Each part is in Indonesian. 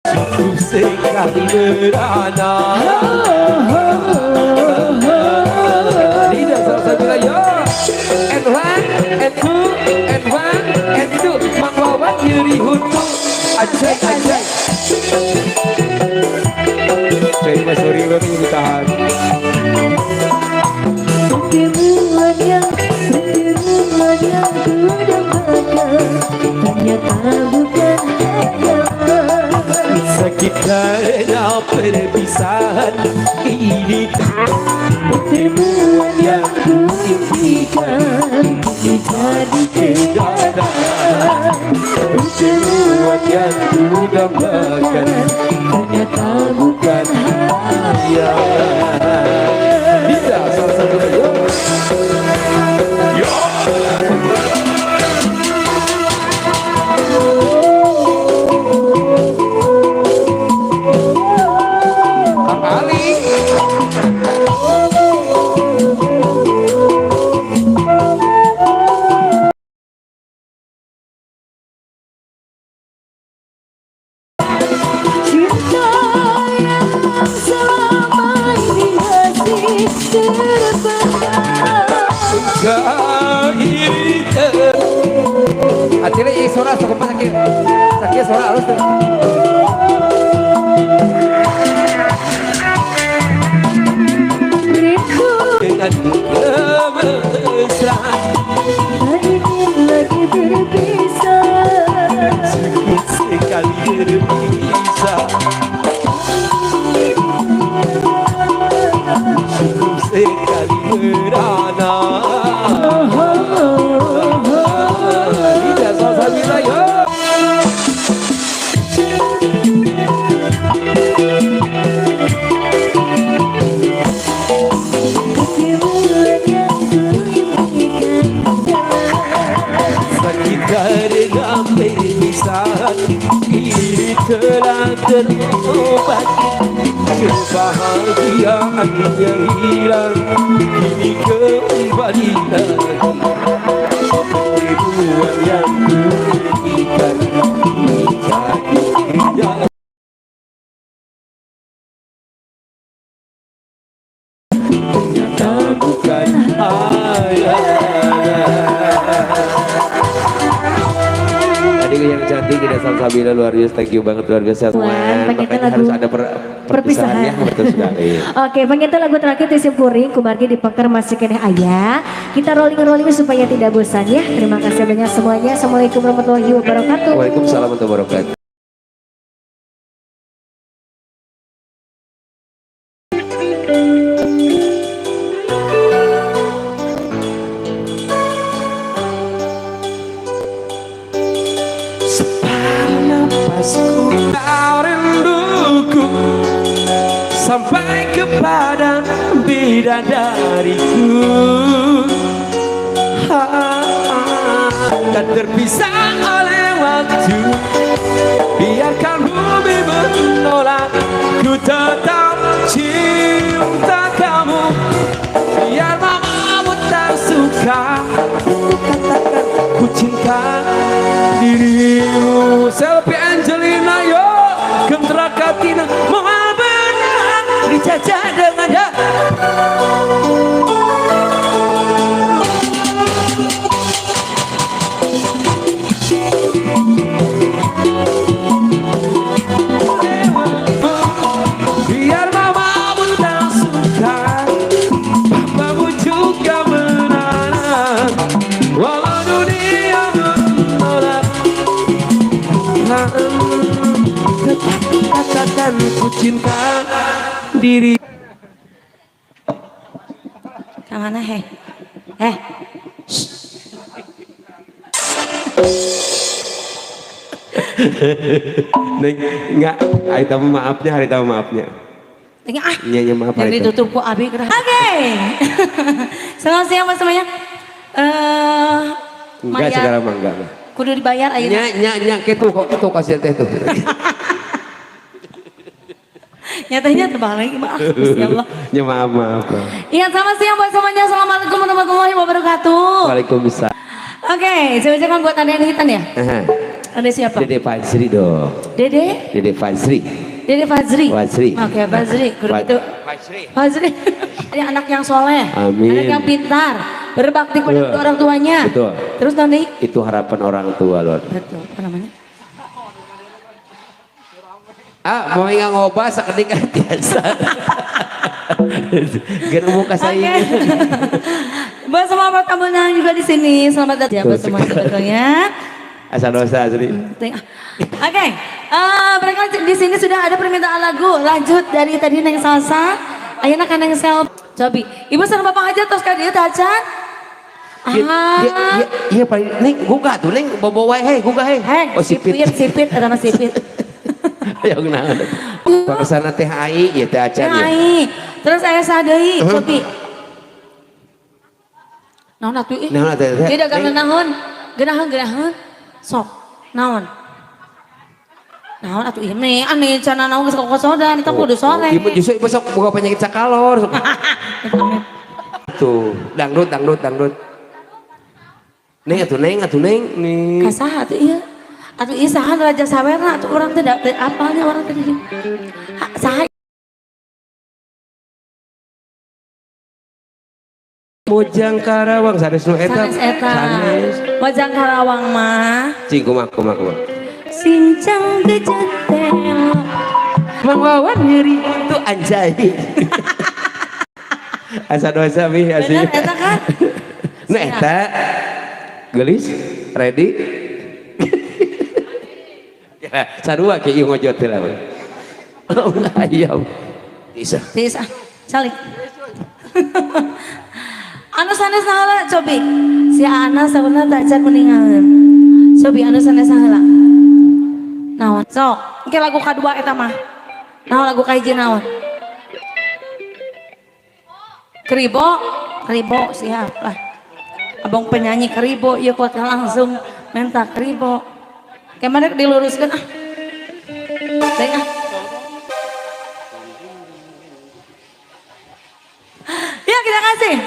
Sungguh sekali merana. Lidah salah satu ya. And one, and two, and one, and two. Mang Wawan nyeri hutu. Ajay, ajay. Saya mas sorry lo nih ditahan. Pertemuan yang ku dambakan ternyata bukan hayalan. Sakit karena perpisahan ini. Pertemuan yang ku impikan jadi kenyataan. Pertemuan yang ku dambakan ternyata bukan hayalan. Bisa salah satu lagi. Yo. Kang Ali. cinta yang selama ini masih terpendam. Gairita. Hati-hati ini suara cukup sakit. Sakit suara halus tuh. Rindu Dengan kemesraan tak ingin lagi berpisah. sakit sekali berpisah. Cukup sekali merana. Lidah salsabila ya. Pertemuan yang ku impikan Sakit karena perpisahan ini telah terobati. Kebahagiaan yang hilang kini kembali lagi. Pertemuan yang ku impikan jadi indah. Ternyata bukan Tadi yang cantik tidak salsabila luar biasa, thank you banget luar biasa semua. Makanya harus ada perpisahan ya, betul sekali. Oke, pengen lagu terakhir Tisim Puring, kumargi di Pakar masih kena ayah. Kita rolling supaya tidak bosan ya. Terima kasih banyak semuanya. Assalamualaikum warahmatullahi wabarakatuh. Waalaikumsalam warahmatullahi wabarakatuh. Separuh napasku kau rinduku sampai kepada bidadariku. Dan terpisah oleh waktu, biarkan bumi menolak, ku tetap cinta kamu. Biar mamamu tak suka, katakan ku cinta dirimu. Selfie Angelina yo, Gentra Katina, mohon benar dijajah dengan ya. Biar mamamu tak suka, papamu juga menolak, walau dunia menolak. Tetap katakan ku cinta diri. Kemana he? Neng, enggak, hari tamu maafnya, hari tamu maafnya. Iya, maaf Yang hari tamu. ditutup ku abi kerah. Oke. Selamat siang mas semuanya. Enggak, sekarang mah enggak. Kudu dibayar ayo. Nya gitu kok itu kasihan teh tuh. Nyatanya terbalik maaf Gusti Allah. Ya maaf. Iya selamat siang buat semuanya. Assalamualaikum warahmatullahi wabarakatuh. Waalaikumsalam. Oke, saya ucapkan buat anda yang hitam ya. Ada siapa? Dede Fajri dong. Dede? Dede Fajri. Dede Fajri. Fajri. Oke, Fajri. Guru itu. Fajri. Dia anak yang soleh. Amin. Anak yang pintar. Berbakti pada kedua orang tuanya. Betul. Terus nanti? Itu harapan orang tua loh. Betul. Apa namanya? Mau nggak ngobah seketika biasa. Gak muka saya. Buat semua tamu yang juga di sini, selamat datang buat semua sebetulnya. Asal dosa asli. Oke, mereka di sini sudah ada permintaan lagu. Lanjut dari tadi Neng Salsa, ayeuna kan Neng Sel. Cobi, ibu sama bapak aja terus kan dia tacan. Iya paling Neng gugah tuh Neng bawa hei gugah hei. Oh sipit ada mas sipit. Yang kenal. Pakasana teh ai ya teh acan ya. Ai. Terus saya sadei cobi. Naon atuh ih? Naon teh? Dia dagang naon? Genaheun. Sok. Naon? Naon atuh ieu nih aneh cenah naon geus kokosodan eta kudu sore. Ibu justru ibu sok boga penyakit sakalor. Tuh, dangdut. Neng atuh neng nih. Kasaha atuh ieu? Atuh ieu saha Raja Sawerna atuh urang teh apalnya orang teh. Saha Mojang Karawang sanes nu eta. Sanes. Mojang Karawang mah. Cing kumaha. Sincang dejetel. Mang Wawan nyeri itu anjay. Asa dosa bi asli. Bener eta kan? Nah eta gelis ready. Ya, sarua ke ieu ngojot teh lah. Oh ayam. Bisa. Salik. Anu sanes saheula cobi. Si Ana sabeuna tak can kuningaeun. Cobi anu sanes saheula. Naon? Sok, engke lagu kadua eta mah. Naon lagu kahiji naon? Keribo siap lah. Abang penyanyi keribo ieu kuat langsung minta keribo. Kemana diluruskeun ah. Teh ah. Ya kita kasih.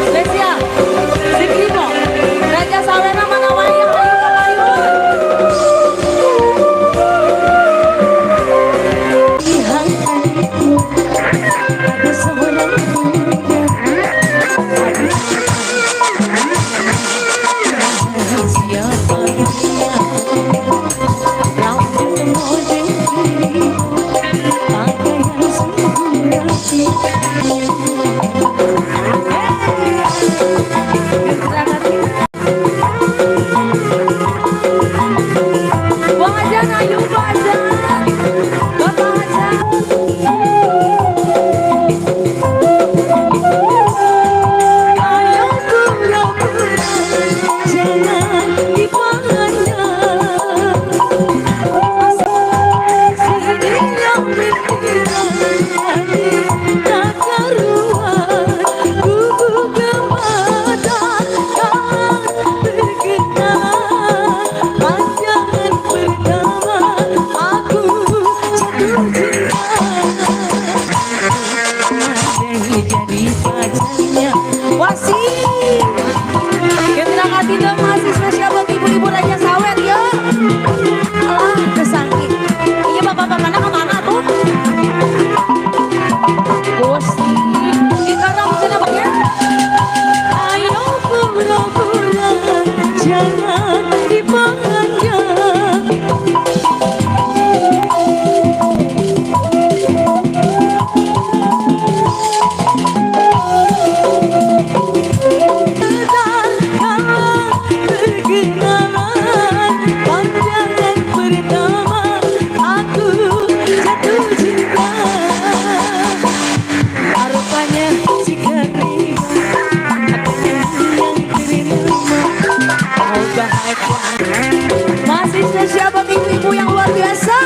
Spesial si Keribo Raja Sawerna mana wayang ayo kapayun. Ada seorang pemuda siapa dia rambut model pakaian sempurna. Buang aja Nayu, buang aja. Bapak aja. Ayo pura-pura, jangan dipandang. Sedih yang berpikiran tak karuan. Kubu kematakan berkenan. Panjangan pertama aku jatuh cinta. Jadi pacarnya Wasih. Kita kasih dong masih spesial buat ibu-ibu Raja Sawer ya. Alah kesangki. Iya bapak-bapak kemana tuh? Gusti. Sekarang bisa ya? Ayo pura-pura jangan dipandang. Perkenalan pandangan pertama aku jatuh cinta. Rupanya si Keribo aku yang terima. Oh bahagia. Masih spesial buat ibu-ibu yang luar biasa.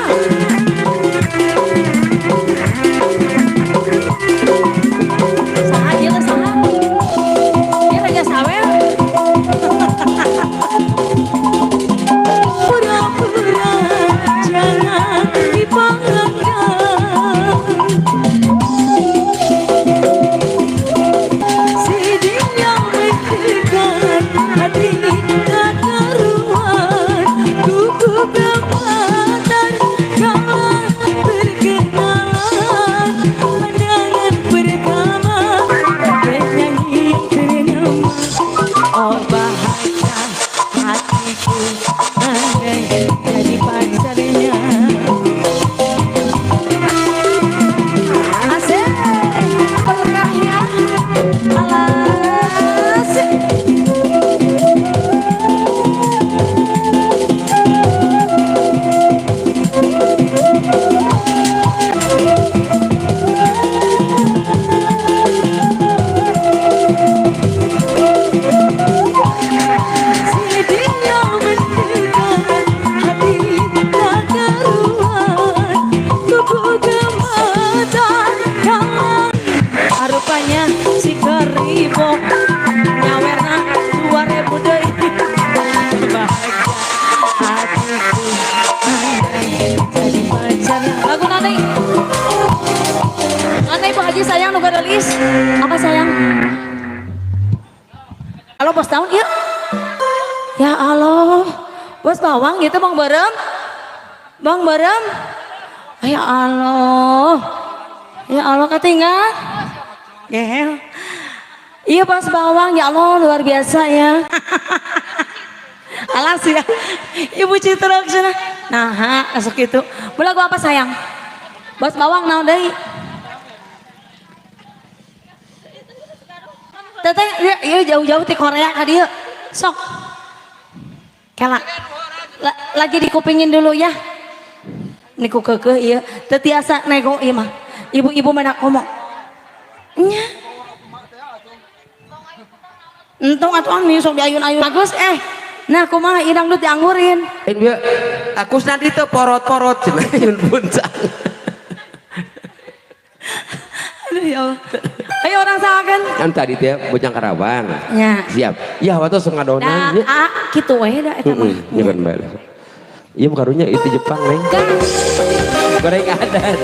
Saha ieu saha? Ieu Raja Sawer. Pura-pura jangan dipandang. Sedih yang bertekan Bos bawang gitu Bang Berem. Bang Berem. Ya Allah. Ya Allah ketinggal. Gehel. Iya Bos bawang, ya Allah luar biasa ya. Alas ya. Ibu Citra kesana. Nah, masuk itu. Belagu apa sayang? Bos bawang naon deui? Teteh, iya jauh-jauh di Korea ka dieu. Sok. Kela. Lagi dikupingin dulu ya. Niku kekeh iya. Teu tiasa nego ieu mah. Ibu-ibu mana ngomong. Nya. Entung atuh nih sok diayun-ayun. Bagus Nah kumaha ieu dangdut dianggurin. Dia aku nanti teu porot-porot cenah yun puncak. Aduh ya Allah. Ayo orang sahakan. Kan tadi teh bojang Karawang. Ya. Siap. Ya waktu sengadonan. Nah, kitu we da eta mah. Iya kan Mbak. Iya karunya itu Jepang neng. Goreng adat.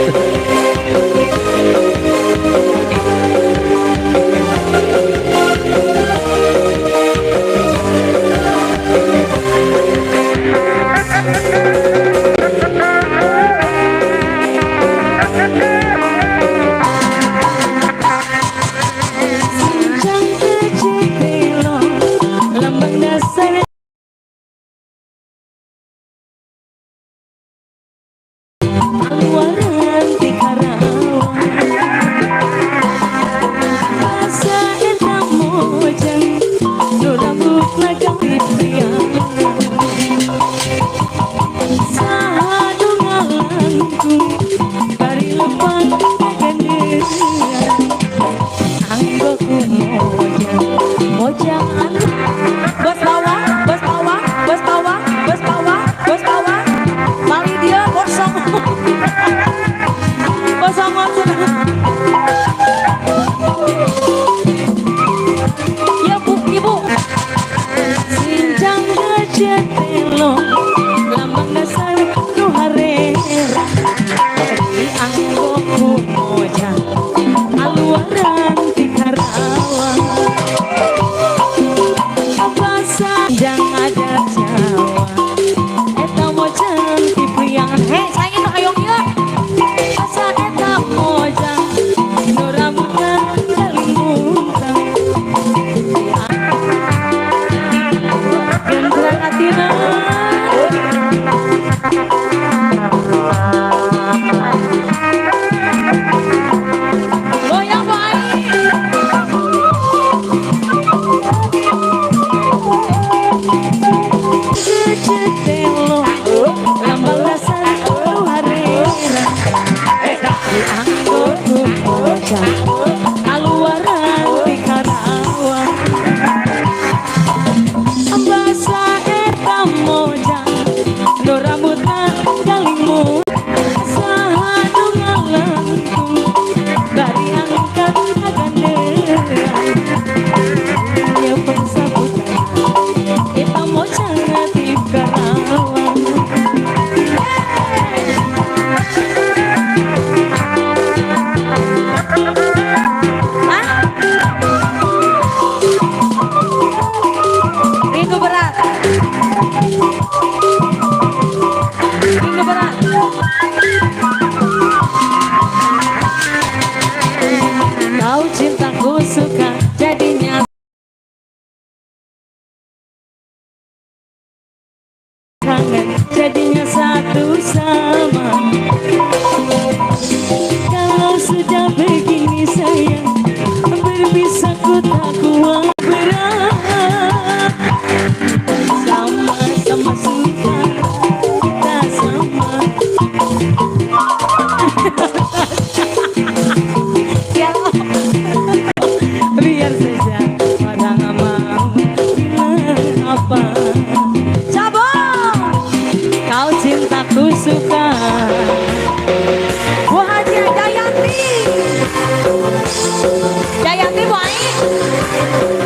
Jadinya satu sama. Kalau sudah begini sayang, berpisah ku tak kuat berat. Sama-sama suka kita sama. Ya biar saja orang mau bilang apa. Kau cintaku suka. Bu Haji Jayanti. Jayanti baik.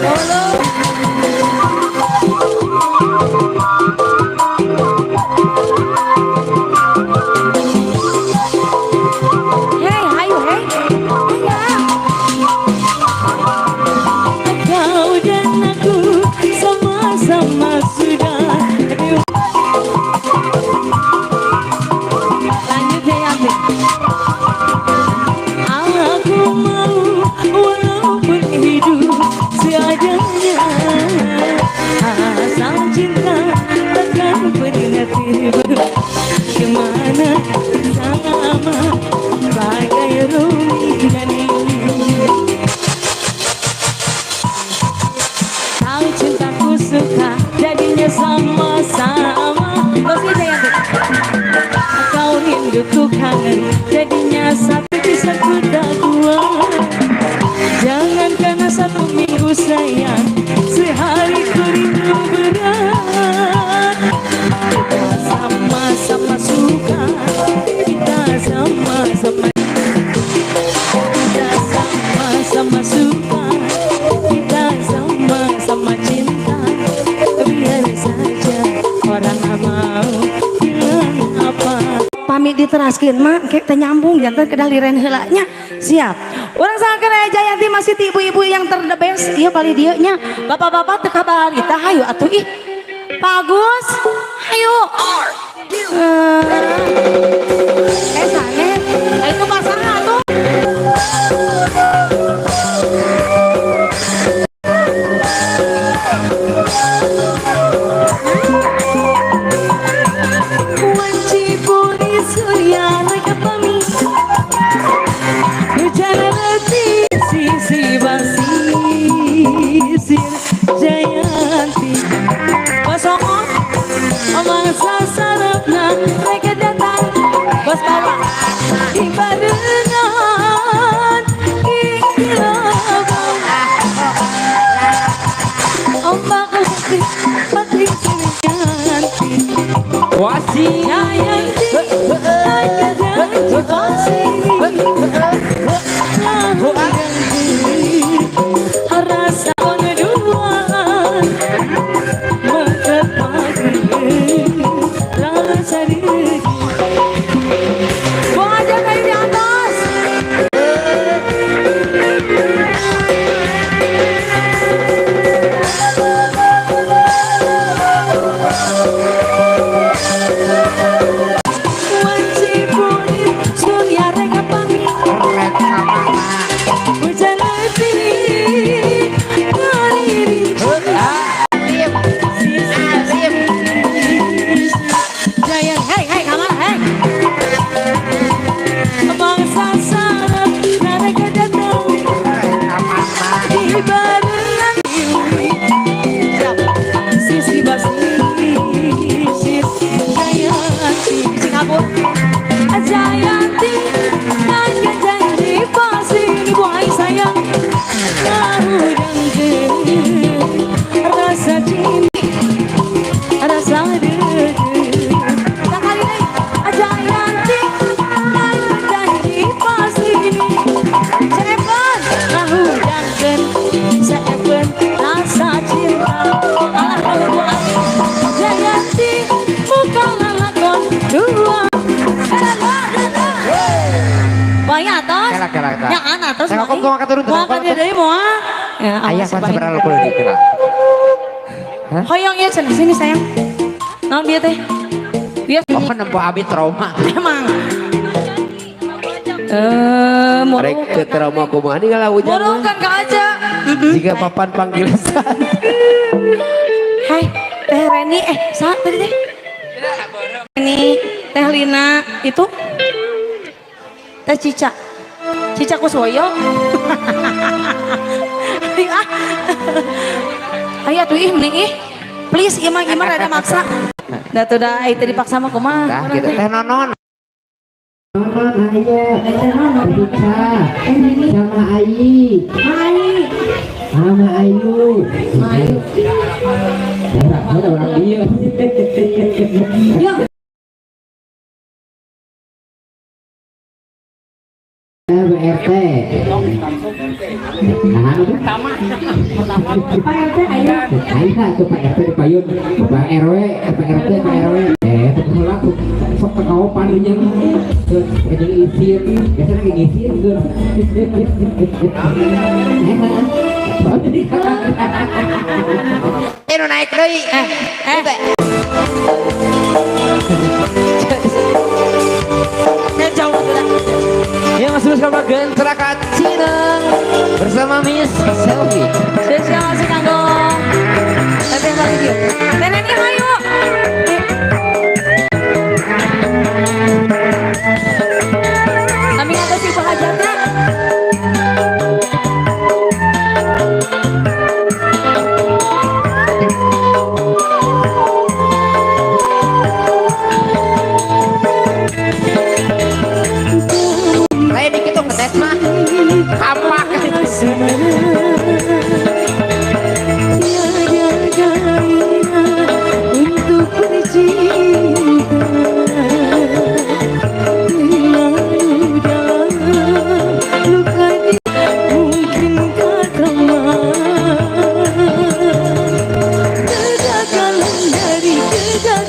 Halo. Hey, hayu hey. Kau dan aku sama-sama sudah. kemana sama bagai Rumi dan ini. Tahu cintaku suka jadinya sama-sama. Kau sih Jayanti. Kau rinduku kangen jadinya satu bisa kuda dua. Jangan karena satu minggu sayang, sehari ku rindu berat. Kita sama-sama suka, kita sama-sama, kita sama-sama suka, kita sama-sama cinta. Biar saja orang mau bilang apa. Pamit diteraskeun mah kayak nyambung jantan kedah liren heulanya. Siap. Orang sakara Jayanti masih ti ibu-ibu yang terdebes. Iya bali dieu nya. Bapak-bapak teu kabar kita hayu atuh ih. Pak Agus, hayu. Sane, itu pasangan atuh. Wanci puri surya naga pami. Sisi basisir Jayanti Kosongo omang sasarapna mereka datang bos bawa ibarengan ikilabang ombak ukti patri Jayanti Wasi Jayanti Jayanti Wasi rasa pengeduan mengepagi rasa diri. Buang aja kayu di atas. Wajibuni surya reka pami. Hujan Jaya, hei, kamar, hei. Bangsa sarap, mereka datang. Ibarat sisi basisir Jayanti, Singapura. Jayanti, hanya janji pasti buai sayang. Tahu dan rasa cinta, rasa diri. Jayanti, hanya janji pasti seven, tahu dan seven rasa cinta. Allah berbuat. Jayanti, bukanlah lakon dua. Banyak atas, yang atas. Saya ngomong tuh turun. Mau akan dia dari mau? Ayah kan sebenarnya lo boleh dikira. Hoyong ya sini sayang. Non dia teh. Dia Oh kan nempo abi trauma. emang. Rek ke trauma kumaha nih kalau hujan. Morongkan ka aja. Jika papan panggilan. Hai, Teh Reni, saat tadi teh. Ini Teh Lina itu Teh Cica. Cica Kuswoyo. Ayo tuh mending please imah rada maksa. Dah tuh dah itu dipaksa mah kumaha. Nah gitu Teh Nonon. Nonon ayo, Cica, sama Ayi, sama Ayu, ada orang dia. BRT. Nah, Pak RT ayo. Ayo tuh Pak RT di payun, Pak RW, Pak RT, Pak RW. Pemula tuh sok kau panunya jadi isir, biasanya kayak isir tuh. Nu naik deui. Jauh lah. Ya Mas Terus kalau Genterakat Cineng bersama Miss Selfie. Spesial masih kanggo Teteh Baligio. Teh Neni hayu.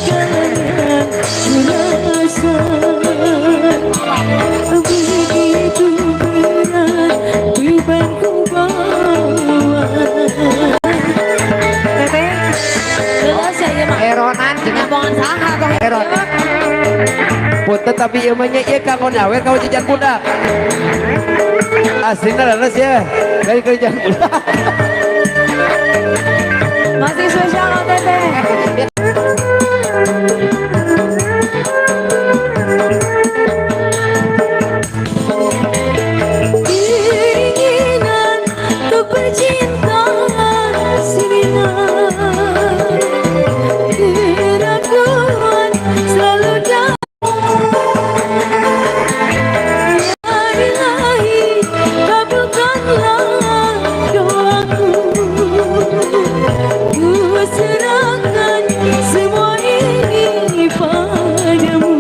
sekarang merasa begitu berat beban ku bawa. Teteh, jelas ya mah. Eronan cenah Ngomongin saha toh. Eron. Punten tapi ieu mah nya ieu kanggo nyawer kanggo jajan budak. Aslina leres ya. Dari kerjaan budak. Masih spesial loh Teteh. Keinginan untuk bercinta sinar, keraguan selalu datang. Ya Ilahi, kabulkanlah doaku. Ku serahkan semua ini padamu.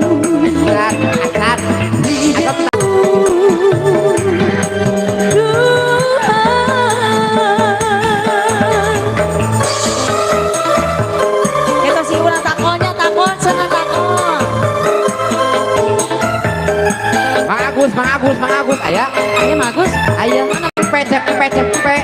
Kita sih ulah takonnya takon senang takon. Mang Agus aya. Ayo bagus. Aya. Cepet.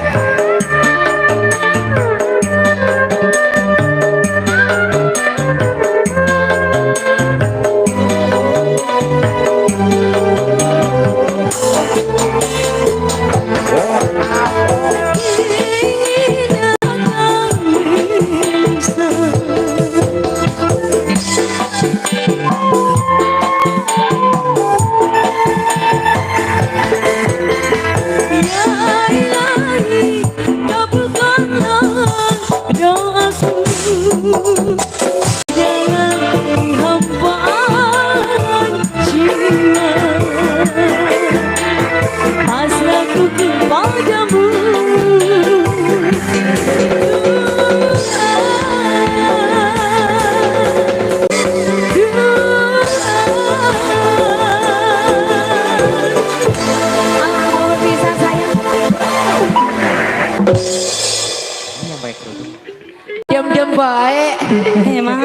Diam-diam baik. Emang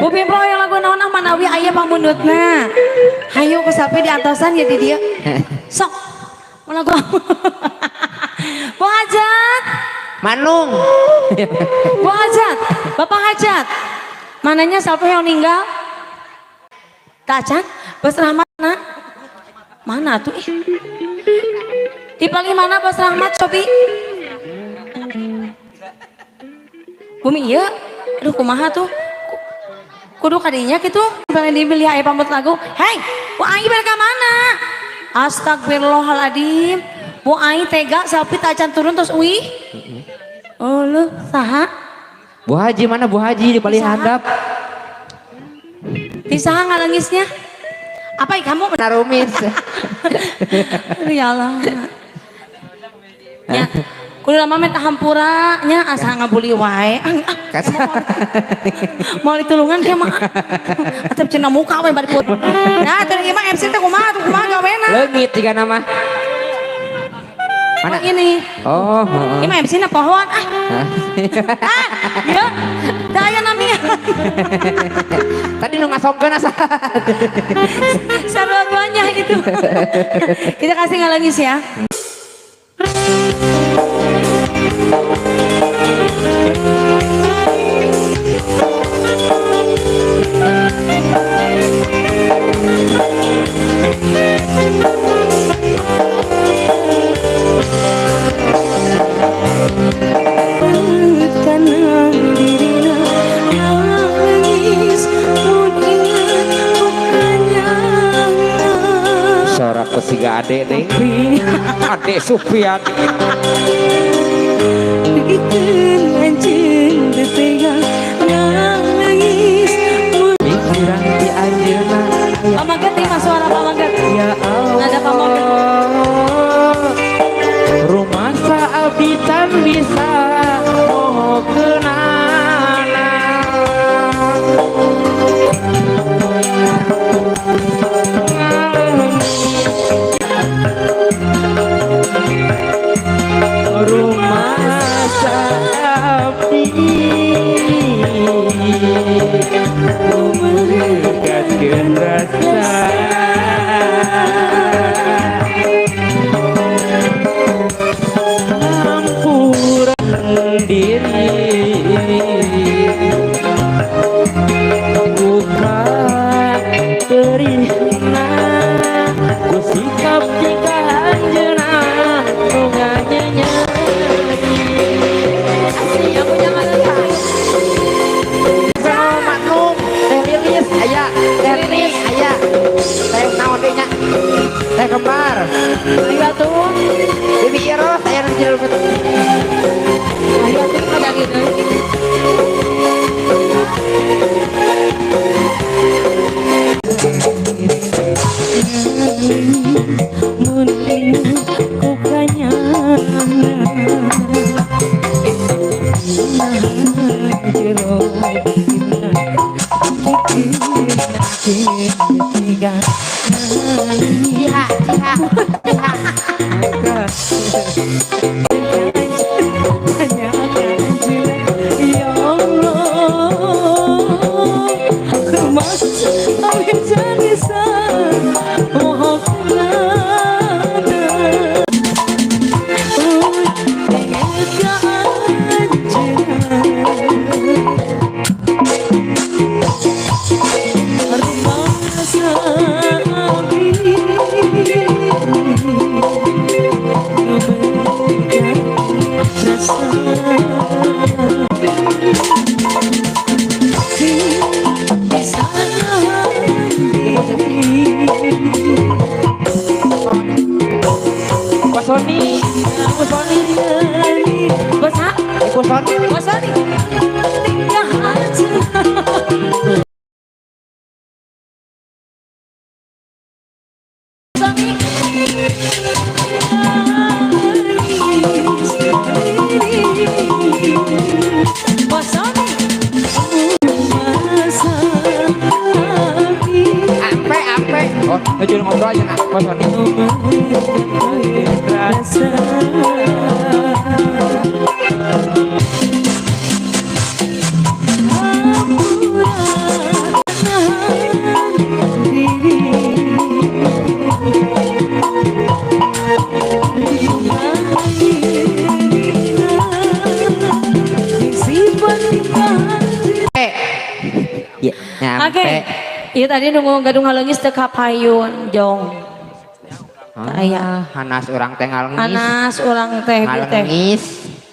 Bu Pimpro yang lagu naon manawi aya pamundutna. Hayu ku sapi di atasan ya di dia. Sok. Lagu. Bu Hajat. Manung. Bu Hajat. Bapak Hajat. Mananya siapa yang meninggal? Tacan? Bos Rahmat mana? Mana tuh? Di paling mana Bos Rahmat Sobi? Bumi iya, aduh kumaha tuh, kudu kadinya gitu, pengen dibeli aya pamut lagu, hei, Bu Ai mereka mana? Astagfirullahaladzim, Bu Ai tega sapi tacan turun terus uih, oh lu saha? Bu Haji mana Bu Haji di paling handap? Di saha ngalengisnya? Apa kamu? Narumis. Ya Allah. Ya. Kudu lama minta hampura nya asa ngabuli wae. Mau ditulungan dia mah. Atep cenah muka we bari put. Nah, teu ieu mah MC teh kumaha gawena. Leungit jiga nama. Mana ini? Oh, Ieu mah MC na pohon ah. Ya. Da aya nami. Tadi nu ngasongkeun asa. Sarua-duanya itu. Kita kasih ngalangis ya. Sorak kesiga ade deh. Ade Supian. Bikin anjing dipegang nangis. Pikiran di anjeuna. Pamagat nih mas suara pamagat. Ya Allah. Ada pamagat. Rumah saabitan bisa mau kenana. Rumah saabitan Mendekatkan rasa Hampuran diri Bukan terihna Kusikap jika anjena Nunganya nyeri Yang punya ngalentai. Maklum, teh lilis aya, teh nis aya, teh naon deui nya? Teh kembar. Ayo tuh. Bibi Eros aya nu jero betul. Ayo tuh ada gitu. Mungkin kukanya Jiha, jiha, jiha. Ya Allah Mas Amin Janisa Sony, aku Sony, Bos ha? Iku Sony. Bos Sony. Tinggal aja. Sony. Bos Sony. Ampe. Oh, ngejul ngobrol aja nak, Bos Sony. Ya, nyampe. Oke. Iya tadi nunggu gadung halengis teu kapayun jong. Aya hanas urang teh ngalengis. Panas urang teh teh. Ngalengis.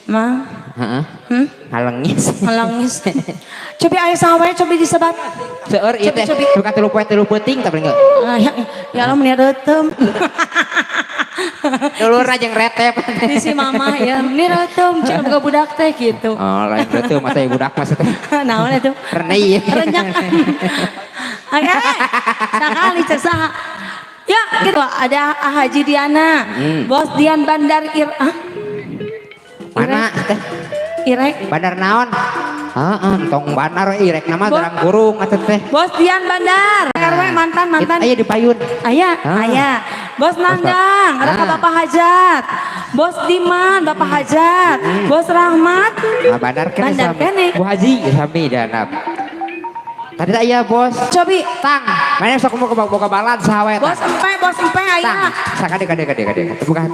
Mah, Heeh. Ngalengis. halengis. Cobi aya sawe cobi disebat. Seueur ieu teh Cobi. bukan telu poe telu peuting tapi enggak. Ya Allah meni reuteum. Dulurna jeung retep. Di si mama ya, meni reuteum cenah boga budak teh gitu. Oh, lain reuteum mah teh budak mah teh. Naon itu? Renei. Renyak. Oke, sekali cek saha. Ya, gitu ada Haji Diana, Bos Dian Bandar Mana teh? Irek. Bandar naon? Heeh, tong bandar irek nama Bos. garang gurung atuh teh. Bos Dian Bandar, karwe mantan. Aya di payun. Aya. Bos Nandang, ada ka Bapak Hajat. Bos Diman, Bapak Hajat. Bos Rahmat. Ah, bandar kene Bandar sami. kene. Bu Haji sami danap. Tadi tak iya bos. Cobi, Tang, mana sok mau ke balan sawe. Bos empe aya. Tang, sakade kade. Bukan.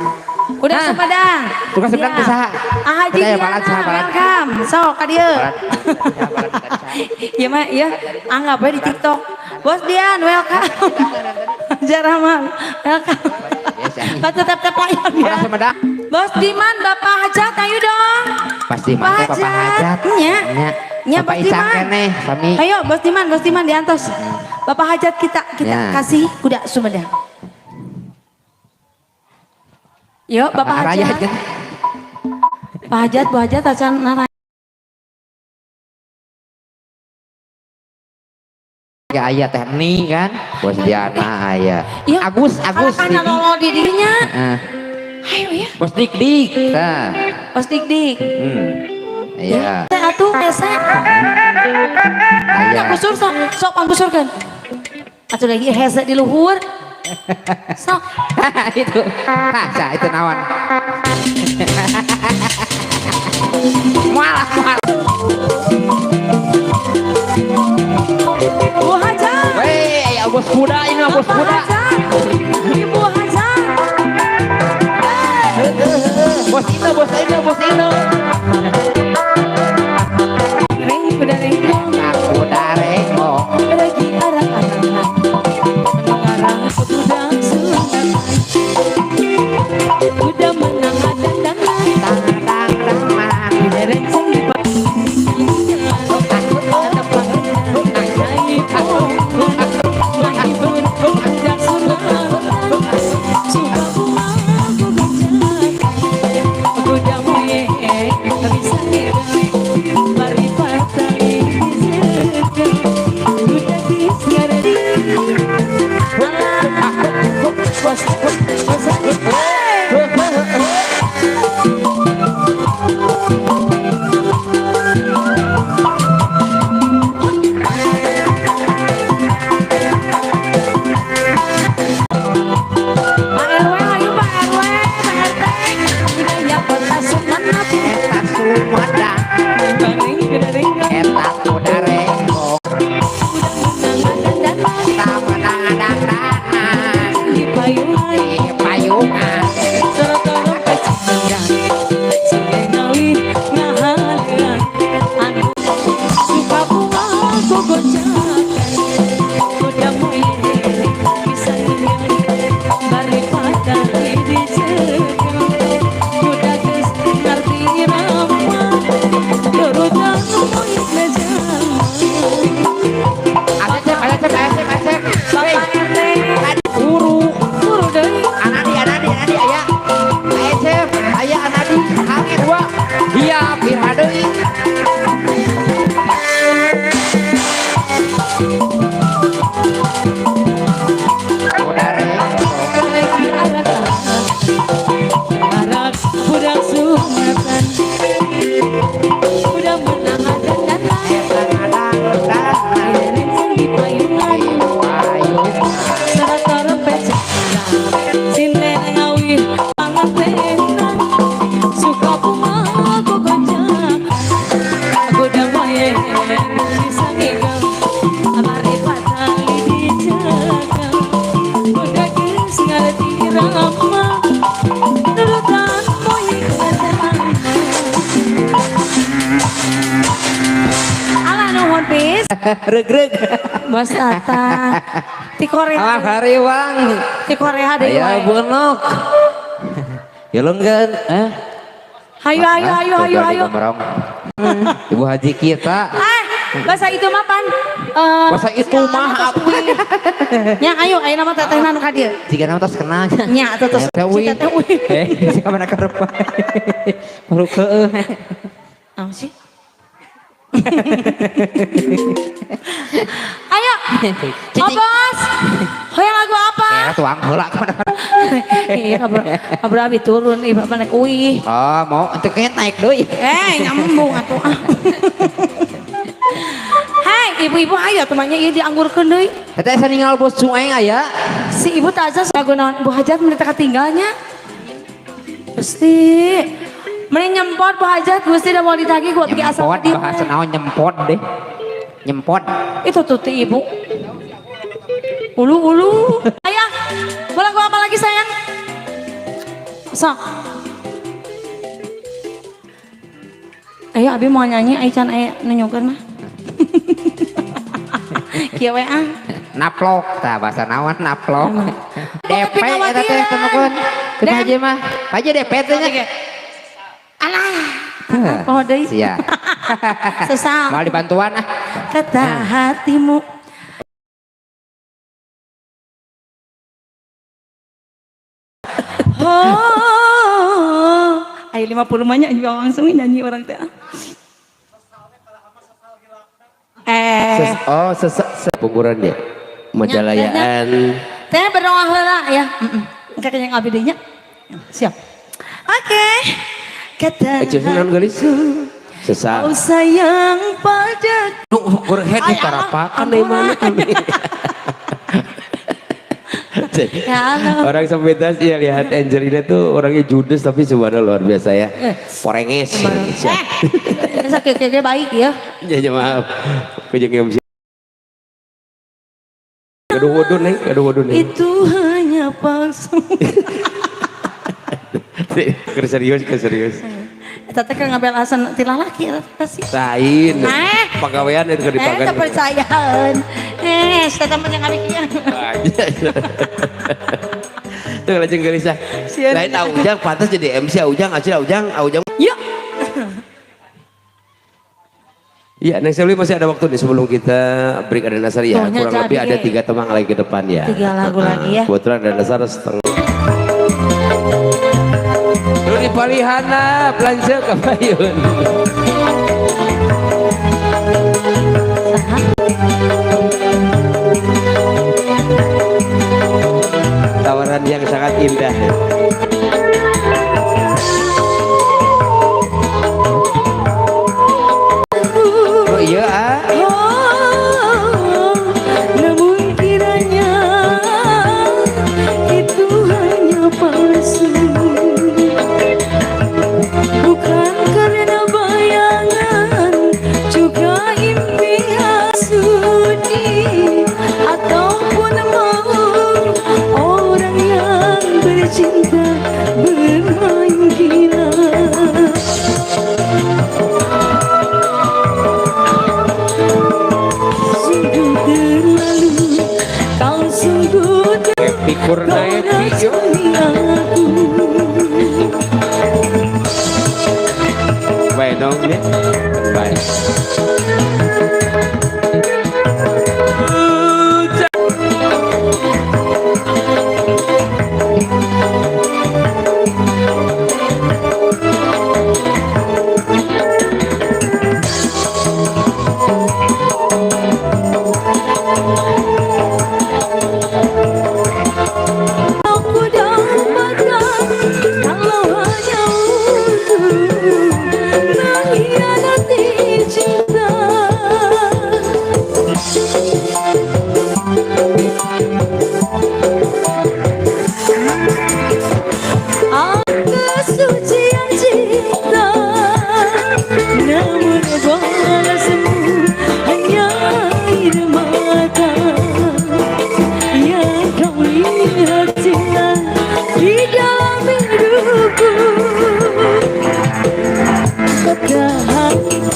Udah Sumedang. Bukan Sumedang Iya. saha? Haji Udah ya, Diana, balan saha, balan. welcome. Sok ka dieu. Balan. Iya mah iya, anggap we di TikTok. Bos Dian, welcome. Jaraman, welcome. Biasa. Tetap payon ya. Orang Sumedang. Bos Diman, Bapak Hajat, ayo dong. Pasti mantep Papa Hajat. Nya. Nya Bapak Bos Icang Diman. kene sami. Ayo Bos Diman diantos. Bapak Hajat kita Ya. kasih kuda Sumedang. Yuk Bapak Raya Hajat. kan. Pak Hajat, Bu Hajat acan naraya. Ya aya teh nih kan. Bos Diana aya. Iya. Agus Karena Didi. lolo di dirinya. Heeh. Ayo ya. Bos Dik. Tah. Bos dik. Iya. Teh atuh ese. Aya. Ya busur sok pambusurkeun. Atuh lagi hese di luhur. Sok. Itu. Nah, itu naon. Mual. Bu Hajat. Weh, ya bos kuda ini mah bos Bapak kuda. Hajat. Ibu Hajat. Bos ini, bos ini, bos ini. Ring kuda ringgong. Kuda rengong. Lagi arak-arakan. Mengarang kuda sunatan. Kuda menangan dan direnceng di Reg-reg. Bos Tata di Korea Hariwang. di Korea deh Ya bunok. Ya lo enggak, hayu hayu hayu hayu hayu Ibu Haji kita. bahasa itu mah pan Bahasa itu mah apa? nya ayo nama teteh nanu ka dieu Jika nama tos kenal. nya atuh tos Dewi. si teteh uy Siapa nak kerep? Baru ke. apa sih ayo oh bos hoyong lagu apa Ya tuang heula. iya kabur abi turun ieu bapak naik uih Oh, mau untuk naik deui. nyambung atuh ah hai ibu-ibu ayo temannya ieu dianggurkeun deui Eta asa ninggal bos cueng aya. si ibu tak aja lagu naon Bu Hajat menit ketinggalnya pasti mending nyempot Bu Hajat Gusti udah mau ditagih buat pergi asal Nyempot bahasa naon nyempot deh. Nyempot. itu tuh ti ibu ulu ayah boleh gua apa lagi sayang sok ayo abi mau nyanyi ayo can ayo nunjukin mah kia WA Naplok, tah bahasa naon naplok. DP Tapi eta teh temukeun. Kita aja mah. Aja DP teh nya. alah oh deui Sia. susah Mau dibantuan ah. kata hatimu oh ayo 50 banyak juga langsung nyanyi orang teh Pungguran dia. Majalayaan. teh berdoa heula ya engke yang abi deui nya siap oke kata Ajunan gelis. Sesa. kau sayang pada Berhead di tarapakan dari mana kami. ya Allah Orang sepintas ya lihat Angelina tuh orangnya judes tapi subhanallah luar biasa ya. Porenges. sakit baik ya Ya maaf. kejeng MC. Gaduh wudun nih. Itu hanya palsu. Serius. Tete kan ngambil alasan tilah laki kasih. Lain. Pegawaian itu ke dipakai. Kepercayaan. Saya teman yang ngabikian. Tuh lajeng gelisah. Lain Ujang pantas jadi MC Ujang. Yuk. Iya, next week masih ada waktu nih sebelum kita break ada dasar ya. Kurang lebih ada 3 temang lagi ke depan ya. 3 lagu lagi ya. Kebetulan ada dasar setengah. Rudi Palihana belanja ke Payun. Tawaran yang sangat indah. Oh iya namun kiranya itu hanya palsu. Bukan karena bayangan, juga impian sudi, ataupun mau orang yang bercinta bermain gila. Sungguh terlalu, kau sungguh terlalu aku. Baik dong ya. Baik. Aku dapatkan kalau hanya untuk mengkhianati cinta. Kesucian cinta, namun balasmu hanya air mata yang kau lihat cinta di dalam hidupku.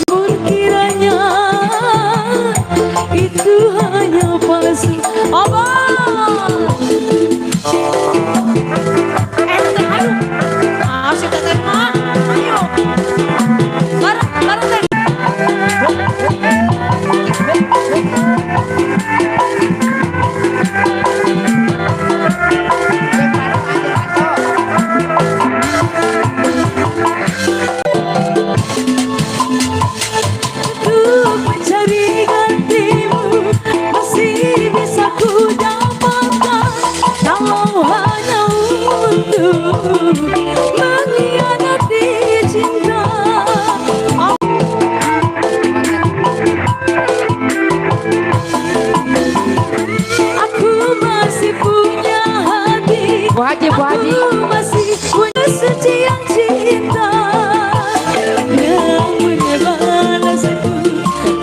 Pun kiranya itu hanya palsu. Si Teteh mah, ayo. Bareng Teh. Untuk mencari gantimu masih bisa ku dapatkan kalau hanya untuk mengkhianati cinta. Aku masih punya hati. Aku masih punya kesucian cinta. Namun balasku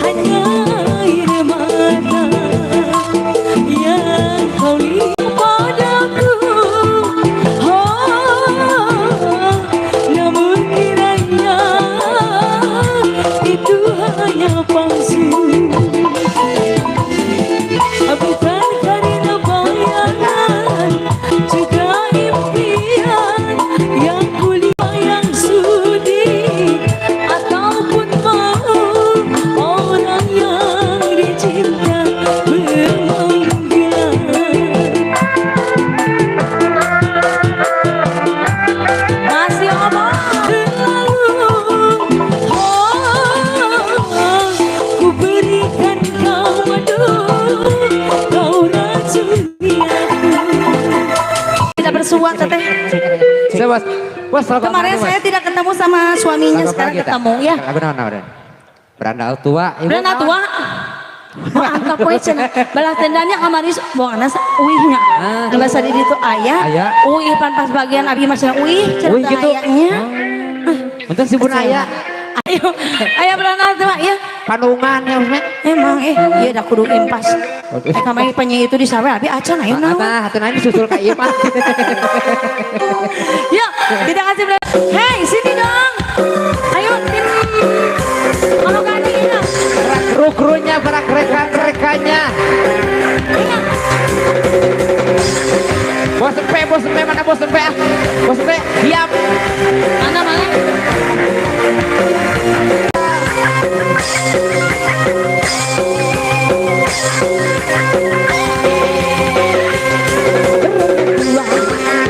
hanya air mata yang kau lihat padaku. Namun kiranya itu hanya palsu. Bukan karena bayangan, juga impian yang kuliah yang sudi, ataupun mau orang yang dicinta bermain gila. Masih omong terlalu, ku berikan kau madu, kau racuni aku. Tidak bersuat Teteh. Kemarin saya tidak ketemu sama suaminya, sekarang ketemu ya. Berandal tua. Berandal tua. Mau angkat poe cenah. Balah tendanya kamari boana uihnya. Bahasa di ditu aya. Uih pan pas bagian abi mah cenah uih cenah gitu. ayanya. Untuk si Bun aya. Ayo berandal tua ya. panungan ya Mas. Emang iya dah kudu impas. Kamari penyanyi itu di sawe abi acan ayo naon. Nah, atuh nanya susul ka ieu mah. Yuk, tidak kasih belas. Hei, sini dong. Ayo tim. Kalau ganti ini. Kru-krunya berak rekan-rekannya. Bos empe mana bos empe? Bos empe, diam. Mana mana?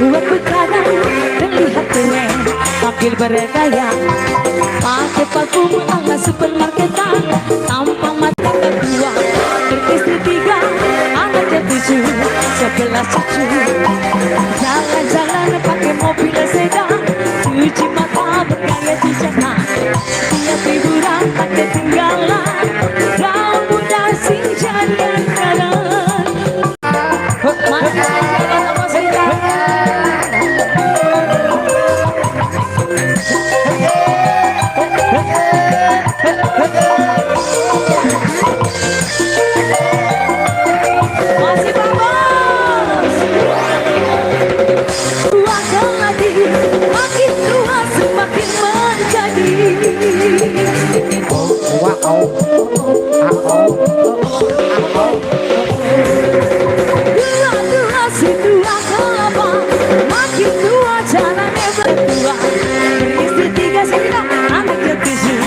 Buat begadang terlihat keren, tampil bergaya, pakai parfum ala supermarketan, tampang mata kedua, beristri 3, anaknya 7, 11 cucu. Jalan-jalan pakai mobil sedan, cuci mata bergaya di jalan, tiap hiburan tak ketinggalan, rambut asing jadi andalan. Masih apa sih? Masih bagus. Tua lagi, makin tua semakin menjadi. Dua si tua kelapa, makin tua jalannya berdua. Beristri 3 sila, anaknya 7,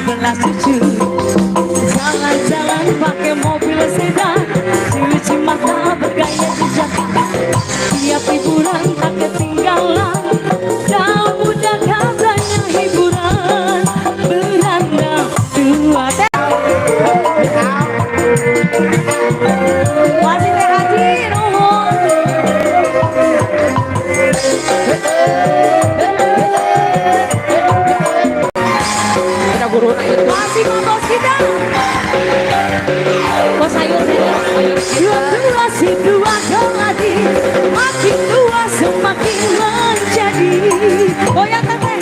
11 cucu. Jalan-jalan pakai mobil sedan, cuci mata bergaya di Jakarta. Tiap hiburan tak ketinggalan, dan mudah katanya hiburan. Beranda 2 masih terhati nomor. Ada guru Masih ngomong kita. Kok sayur dua si dua keladi, makin tua semakin menjadi. Goyang teteh.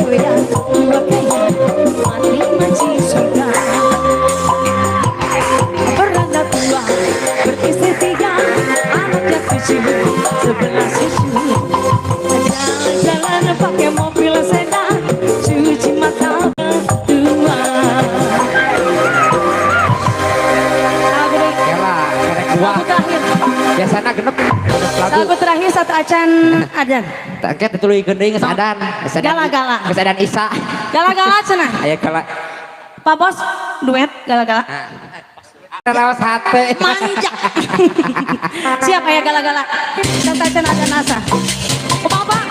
Goyang dua kayak mati maci sudah. Beranda 2, beristri 3, anaknya 7, 11 cucu. Jalan-jalan pakai mobil sedan, cuci mata berdua. Lagu terakhir. Biasana genep Lagu terakhir satu acan adan. tak ket tuluy geuning geus adan. Gala-gala. Geus adan Isa. Gala-gala cenah. Aya kala Pak Bos duet gala-gala. raos hate. Manja. Siap aya gala-gala. Satu acan adan asa. Bapak.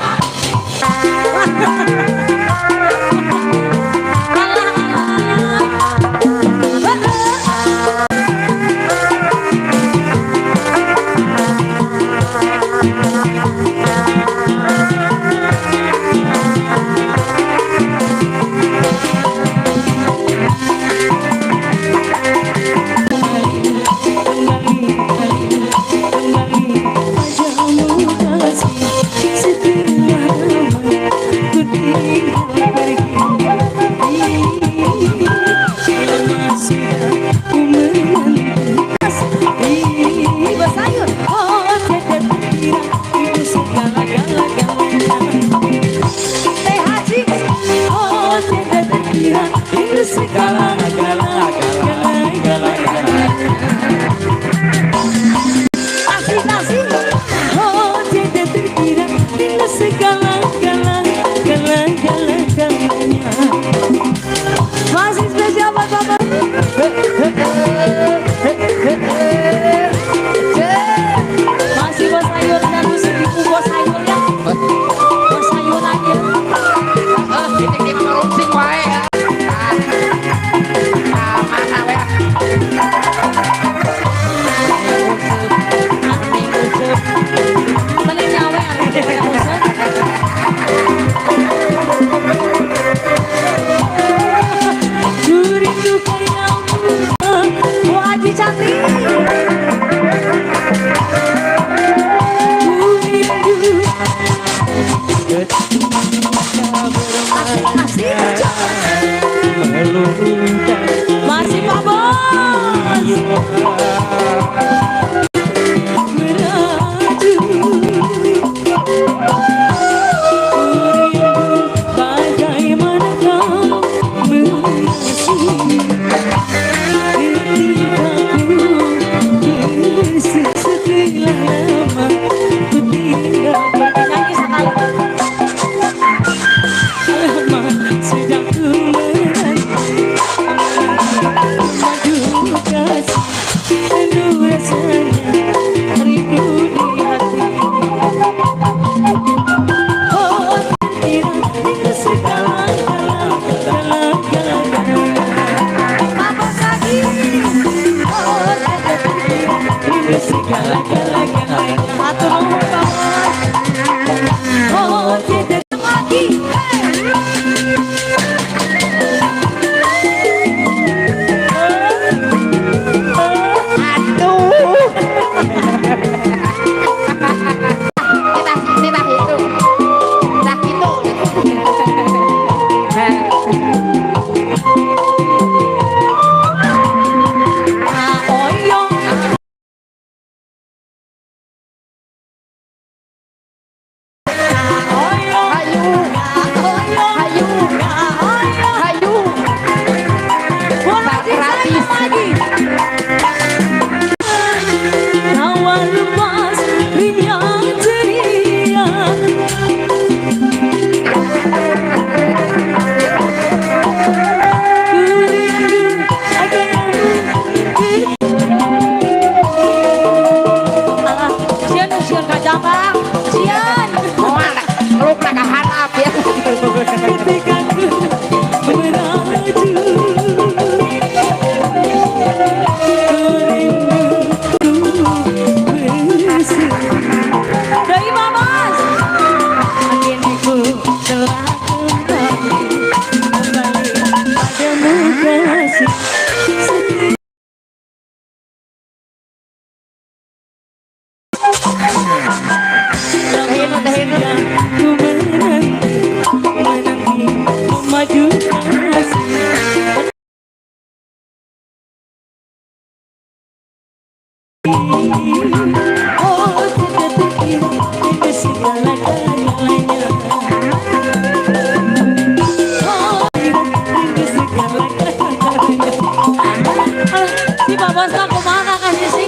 Setia ku Masih Pak Bos. Bagaimana kau mengasihi ketika sekian lama ku tinggal nyanyi sekali lama sedang ku menanti madu kasih penuh rasanya rindu di hati oh tidak segala dalam apa lagi oh tidak segala atur nuhun Pak Bos oh tidak lagi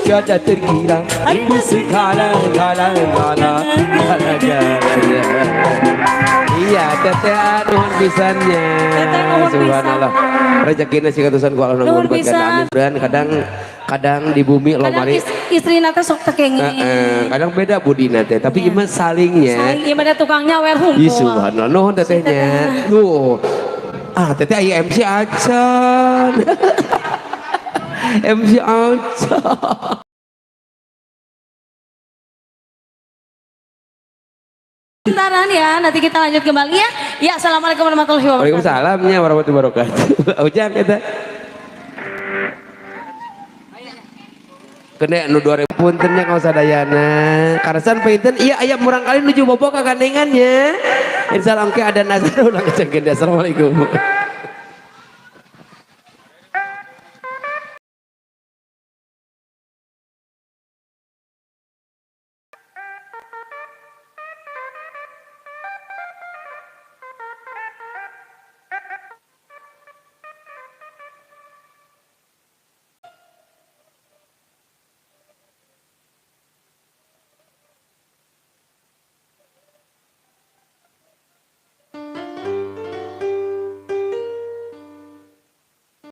Tiada terkira rindu segala-gala iya teteh nuhun pisannya subhanallah rezekina sih katusan ku Allah nuhun pisan dan kadang di bumi lo mari istri nate sok tekenge kadang beda budi nate tapi iman salingnya iman tukangnya wer hunkul iya subhanallah nuhun tetehnya tuh teteh aya MC acan MC acan Bentaran ya, nanti kita lanjut kembali ya. Ya, assalamualaikum warahmatullahi wabarakatuh. Waalaikumsalamnya warahmatullahi wabarakatuh. Ujang kita. Kena nu 2000 puntennya kau sadayana. Karasan pinten iya aya murang kali nuju bobo kagandengannya. Insyaallah engke ada nazar ulang jeung. Assalamualaikum.